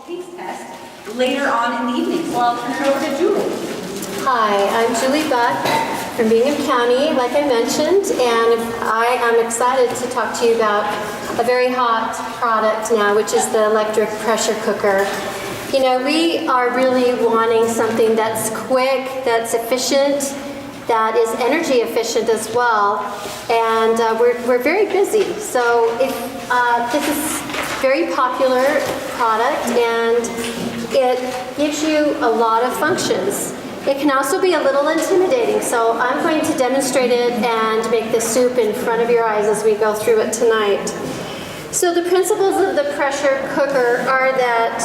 taste test later on in the evening. So I'll turn it over to Julie. Hi, I'm Julie Buck from Bingham County, like I mentioned, and I am excited to talk to you about a very hot product now, which is the electric pressure cooker. You know, we are really wanting something that's quick, that's efficient, that is energy efficient as well, and we're very busy. So this is a very popular product, and it gives you a lot of functions. It can also be a little intimidating, so I'm going to demonstrate it and make the soup in front of your eyes as we go through it tonight. So the principles of the pressure cooker are that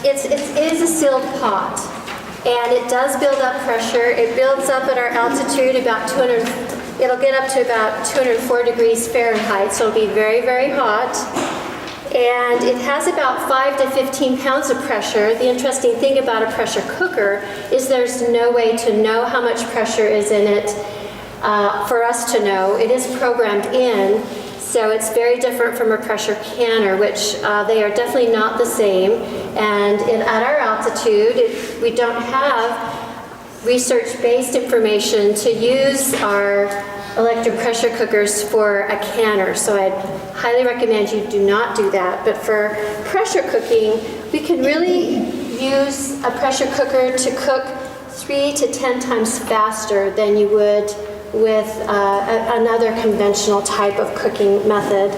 it is a sealed pot, and it does build up pressure. It builds up at our altitude about 200, it'll get up to about 204 degrees Fahrenheit, so it'll be very, very hot. And it has about 5 to 15 pounds of pressure. The interesting thing about a pressure cooker is there's no way to know how much pressure is in it for us to know. It is programmed in, so it's very different from a pressure canner, which they are definitely not the same. And at our altitude, we don't have research-based information to use our electric pressure cookers for a canner, so I'd highly recommend you do not do that. But for pressure cooking, we can really use a pressure cooker to cook 3 to 10 times faster than you would with another conventional type of cooking method.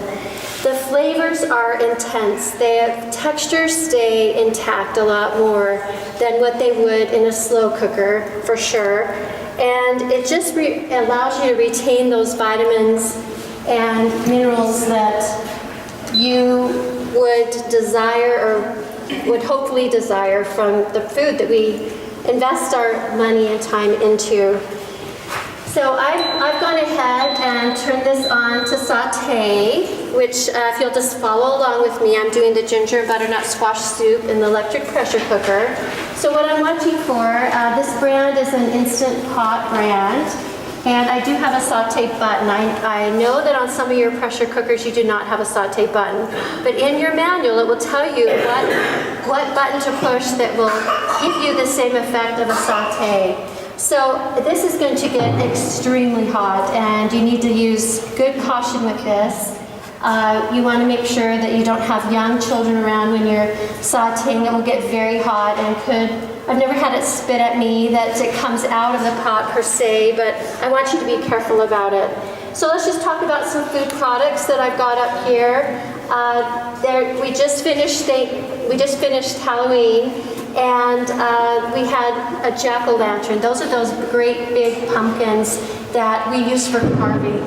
The flavors are intense. The textures stay intact a lot more than what they would in a slow cooker, for sure. And it just allows you to retain those vitamins and minerals that you would desire or would hopefully desire from the food that we invest our money and time into. So I've gone ahead and turned this on to saute, which if you'll just follow along with me, I'm doing the ginger and butternut squash soup in the electric pressure cooker. So what I'm watching for, this brand is an Instant Pot brand, and I do have a saute button. I know that on some of your pressure cookers you do not have a saute button, but in your manual it will tell you what button to push that will give you the same effect of a saute. So this is going to get extremely hot, and you need to use good caution with this. You want to make sure that you don't have young children around when you're sauteing. It will get very hot and I've never had it spit at me that it comes out of the pot per se, but I want you to be careful about it. So let's just talk about some food products that I've got up here. We just finished Halloween, and we had a jack-o'-lantern. Those are those great big pumpkins that we use for carving.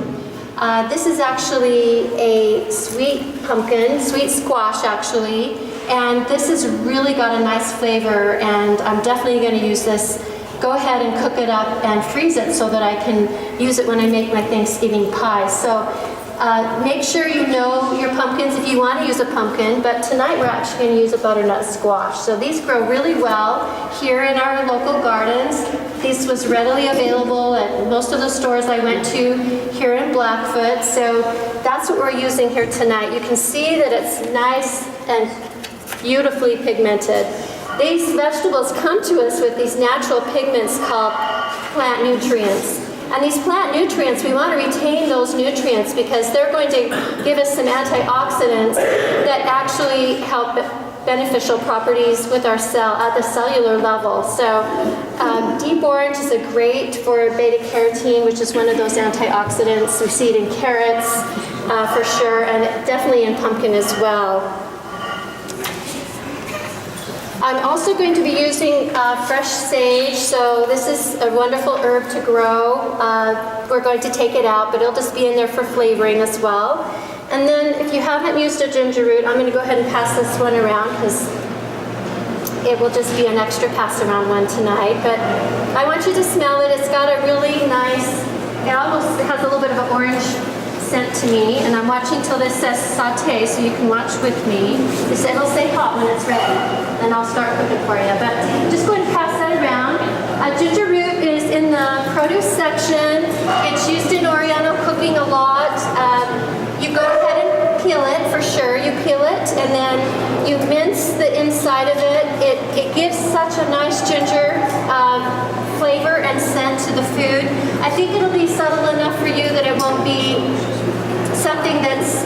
This is actually a sweet pumpkin, sweet squash actually, and this has really got a nice flavor, and I'm definitely going to use this. Go ahead and cook it up and freeze it so that I can use it when I make my Thanksgiving pie. So make sure you know your pumpkins if you want to use a pumpkin, but tonight we're actually going to use a butternut squash. So these grow really well here in our local gardens. This was readily available at most of the stores I went to here in Blackfoot, so that's what we're using here tonight. You can see that it's nice and beautifully pigmented. These vegetables come to us with these natural pigments called plant nutrients. And these plant nutrients, we want to retain those nutrients because they're going to give us some antioxidants that actually help beneficial properties with our cell at the cellular level. So deep orange is great for beta carotene, which is one of those antioxidants. We see it in carrots for sure, and definitely in pumpkin as well. I'm also going to be using fresh sage, so this is a wonderful herb to grow. We're going to take it out, but it'll just be in there for flavoring as well. And then if you haven't used a ginger root, I'm going to go ahead and pass this one around because it will just be an extra pass around one tonight. But I want you to smell it. It's got a really nice, it has a little bit of an orange scent to me, and I'm watching till this says saute, so you can watch with me. It'll say hot when it's ready, and I'll start cooking for you. But just go ahead and pass that around. Ginger root is in the produce section. It's used in Oriental cooking a lot. You go ahead and peel peel it for sure. You peel it and then you mince the inside of it. It gives such a nice ginger flavor and scent to the food. I think it'll be subtle enough for you that it won't be something that's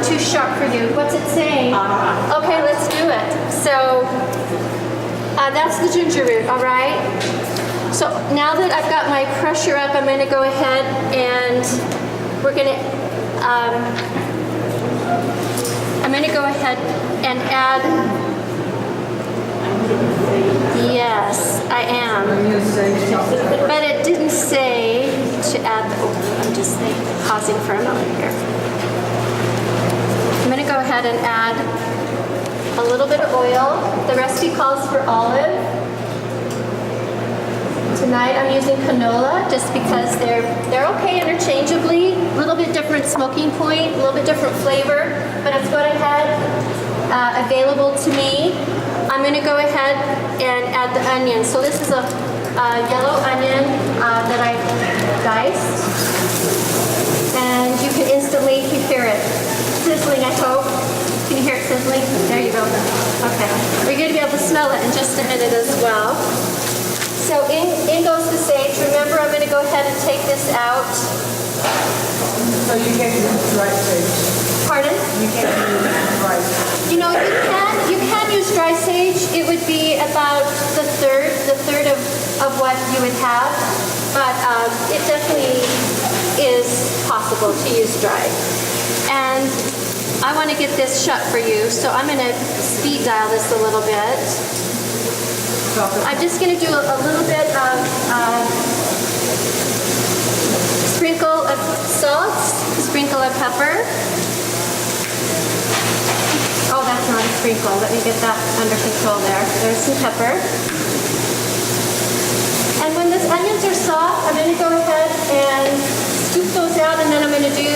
too sharp for you. What's it saying? Okay, let's do it. So that's the ginger root, all right? So now that I've got my pressure up, I'm going to go ahead and we're going to, I'm going to go ahead and add, yes, I am. But it didn't say to add, I'm just pausing for a moment here. I'm going to go ahead and add a little bit of oil. The recipe calls for olive. Tonight I'm using canola just because they're okay interchangeably. A little bit different smoking point, a little bit different flavor, but it's what I had available to me. I'm going to go ahead and add the onion. So this is a yellow onion that I diced, and you can instantly hear it sizzling, I hope. Can you hear it sizzling? There you go. Okay. We're going to be able to smell it in just a minute as well. So in goes the sage. Remember, I'm going to go ahead and take this out. So you can't use dry sage? Pardon? You can't use dry sage? You know, you can use dry sage. It would be about the third of what you would have. But it definitely is possible to use dry. And I want to get this shut for you, so I'm going to speed dial this a little bit. I'm just going to do a little bit of sprinkle of salt, sprinkle of pepper. Oh, that's not a sprinkle. Let me get that under control there. There's some pepper. And when those onions are soft, I'm going to go ahead and scoop those out, and then I'm going to do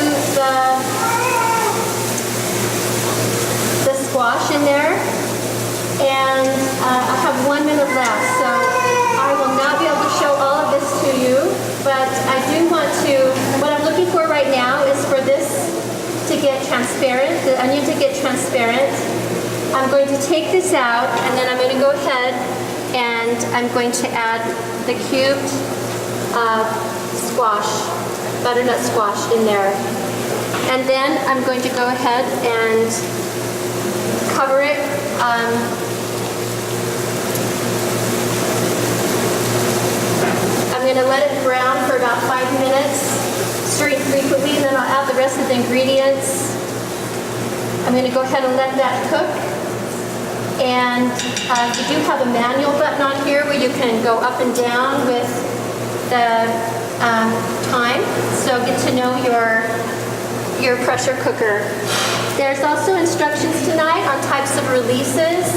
the squash in there. And I have 1 minute left, so I will not be able to show all of this to you, but I do want to, what I'm looking for right now is for this to get transparent, the onion to get transparent. I'm going to take this out, and then I'm going to go ahead and I'm going to add the cubed squash, butternut squash in there. And then I'm going to go ahead and cover it. I'm going to let it brown for about 5 minutes, stirring frequently, and then I'll add the rest of the ingredients. I'm going to go ahead and let that cook. And we do have a manual button on here where you can go up and down with the time, so get to know your pressure cooker. There's also instructions tonight on types of releases,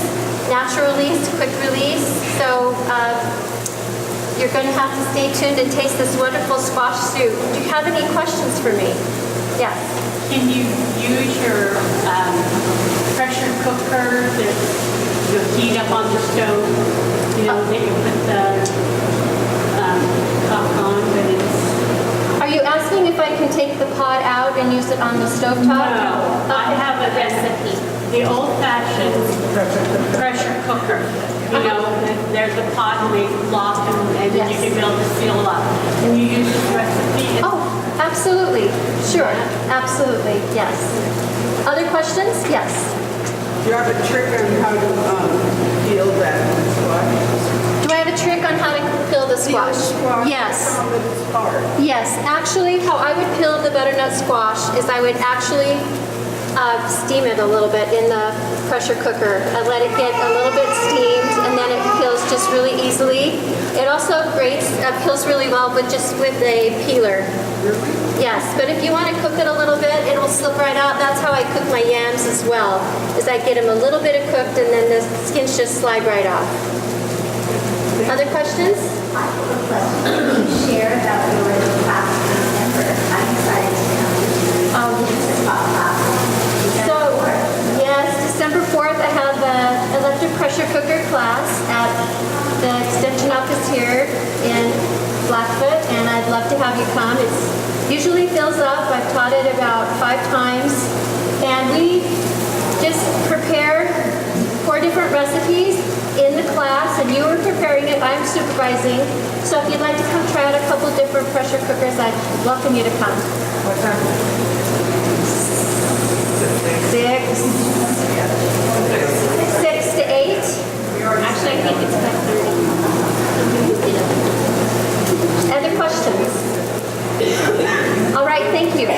natural release, quick release. So you're going to have to stay tuned and taste this wonderful squash soup. Do you have any questions for me? Yes. Can you use your pressure cooker that you heat up on the stove? You know, that you put the top on, but it's... Are you asking if I can take the pot out and use it on the stovetop? No, I have a recipe. The old-fashioned pressure cooker. You know, there's a pot and they lock and Yes. you can be able to seal up. Can you use this recipe? Oh, absolutely. Sure. Absolutely. Yes. Other questions? Yes. Do you have a trick on how to peel that squash? Do I have a trick on how to peel the squash? Squash. Yes. I found that it's hard. Yes. Actually, how I would peel the butternut squash is I would actually steam it a little bit in the pressure cooker. I let it get a little bit steamed, and then it peels just really easily. It also peels really well with a peeler. Really? Yes, but if you want to cook it a little bit, it will slip right out. That's how I cook my yams as well, is I get them a little bit cooked and then the skins just slide right off. Other questions? I have a question. Can you share about your class in December? I'm excited to know. This is class. So, yes, December 4th, I have an electric pressure cooker class at the extension office here in Blackfoot, and I'd love to have you come. It usually fills up. I've taught it about 5 times And we just prepared 4 different recipes in the class, and you were preparing it, I'm supervising. So if you'd like to come try out a couple different pressure cookers, I'd welcome you to come. What time? 6 to 8. Actually, I think it's 5:30. Other questions? All right, thank you.